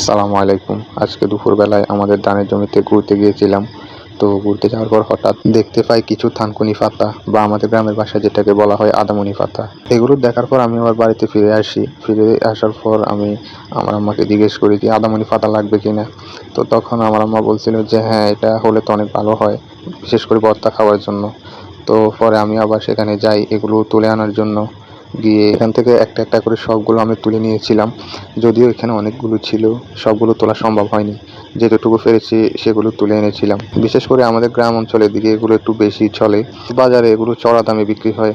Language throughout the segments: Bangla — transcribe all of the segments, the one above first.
আসসালামু আলাইকুম। আজকে দুপুরবেলায় আমাদের ধানের জমিতে ঘুরতে গিয়েছিলাম। তো ঘুরতে যাওয়ার পর হঠাৎ দেখতে পাই কিছু থানকুনি পাতা বা আমাদের গ্রামের ভাষায় যেটাকে বলা হয় আদামনি পাতা। এগুলো দেখার পর আমি আবার বাড়িতে ফিরে আসি। ফিরে আসার পর আমি আমার আম্মাকে জিজ্ঞেস করি যে আদামনি পাতা লাগবে কিনা। তো তখন আমার আম্মা বলছিল যে হ্যাঁ, এটা হলে তো অনেক ভালো হয়, বিশেষ করে ভর্তা খাওয়ার জন্য। তো পরে আমি আবার সেখানে যাই এগুলো তুলে আনার জন্য। গিয়ে এখান থেকে একটা একটা করে সবগুলো আমি তুলে নিয়েছিলাম। যদিও এখানে অনেকগুলো ছিল, সবগুলো তোলা সম্ভব হয়নি। যেতটুকু পেরেছি সেগুলো তুলে এনেছিলাম। বিশেষ করে আমাদের গ্রাম অঞ্চলের দিকে এগুলো একটু বেশি চলে। বাজারে এগুলো চড়া দামে বিক্রি হয়,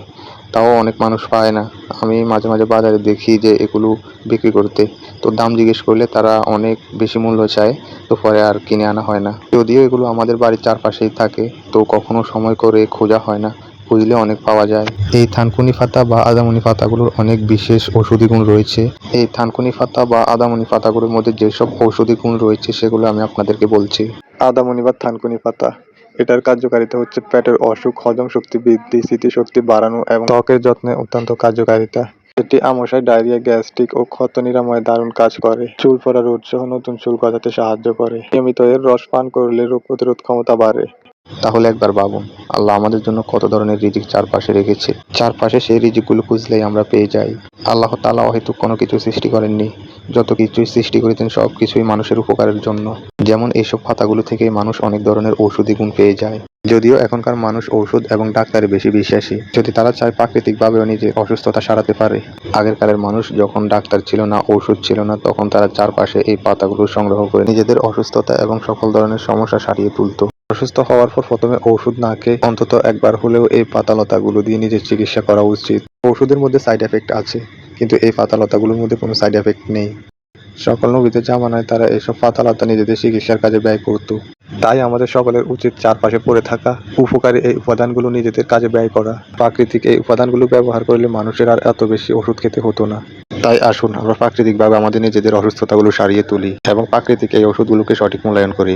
তাও অনেক মানুষ পায় না। আমি মাঝে মাঝে বাজারে দেখি যে এগুলো বিক্রি করতে, তো দাম জিজ্ঞেস করলে তারা অনেক বেশি মূল্য চায়। তো পরে আর কিনে আনা হয় না। যদিও এগুলো আমাদের বাড়ির চারপাশেই থাকে, তো কখনো সময় করে খোঁজা হয় না, খুঁজলে অনেক পাওয়া যায়। এই থানকুনি পাতা বা আদামনি পাতাগুলোর অনেক বিশেষ ঔষধি গুণ রয়েছে। এই থানকুনি পাতা বা আদামনি পাতাগুলোর মধ্যে যেসব ঔষধি গুণ রয়েছে সেগুলো আমি আপনাদেরকে বলছি। আদামনি বা থানকুনি পাতা, এটার কার্যকারিতা হচ্ছে পেটের অসুখ, হজম শক্তি বৃদ্ধি, স্মৃতিশক্তি বাড়ানো এবং ত্বকের যত্নে অত্যন্ত কার্যকারিতা। এটি আমাশয়, ডায়রিয়া, গ্যাস্ট্রিক ও ক্ষত নিরাময়ে দারুণ কাজ করে। চুল পড়া রোধ সহ নতুন চুল গজাতে সাহায্য করে। নিয়মিত এর রস পান করলে রোগ প্রতিরোধ ক্ষমতা বাড়ে। তাহলে একবার ভাবুন, আল্লাহ আমাদের জন্য কত ধরনের রিজিক চারপাশে রেখেছে। চারপাশে সেই রিজিকগুলো খুঁজলেই আমরা পেয়ে যাই। আল্লাহ তাআলা অহেতুক কোনো কিছু সৃষ্টি করেননি। যত কিছুই সৃষ্টি করেছেন সব কিছুই মানুষের উপকারের জন্য। যেমন এইসব পাতাগুলো থেকে মানুষ অনেক ধরনের ঔষধি গুণ পেয়ে যায়। যদিও এখনকার মানুষ ঔষধ এবং ডাক্তারে বেশি বিশ্বাসী, যদি তারা চায় প্রাকৃতিকভাবেও নিজের অসুস্থতা সারাতে পারে। আগেরকালের মানুষ যখন ডাক্তার ছিল না, ঔষধ ছিল না, তখন তারা চারপাশে এই পাতাগুলো সংগ্রহ করে নিজেদের অসুস্থতা এবং সকল ধরনের সমস্যা সারিয়ে তুলত। অসুস্থ হওয়ার পর প্রথমে ওষুধ না খেয়ে অন্তত একবার হলেও এই পাতালতাগুলো দিয়ে নিজের চিকিৎসা করা উচিত। ওষুধের মধ্যে সাইড এফেক্ট আছে, কিন্তু এই পাতালতাগুলোর মধ্যে কোনো সাইড এফেক্ট নেই। সকল নবীদের জামানায় তারা এইসব পাতালতা নিজেদের চিকিৎসার কাজে ব্যয় করত। তাই আমাদের সকলের উচিত চারপাশে পড়ে থাকা উপকারী এই উপাদানগুলো নিজেদের কাজে ব্যয় করা। প্রাকৃতিক এই উপাদানগুলো ব্যবহার করলে মানুষের আর এত বেশি ওষুধ খেতে হতো না। তাই আসুন আমরা প্রাকৃতিকভাবে আমাদের নিজেদের অসুস্থতাগুলো সারিয়ে তুলি এবং প্রাকৃতিক এই ওষুধগুলোকে সঠিক মূল্যায়ন করি।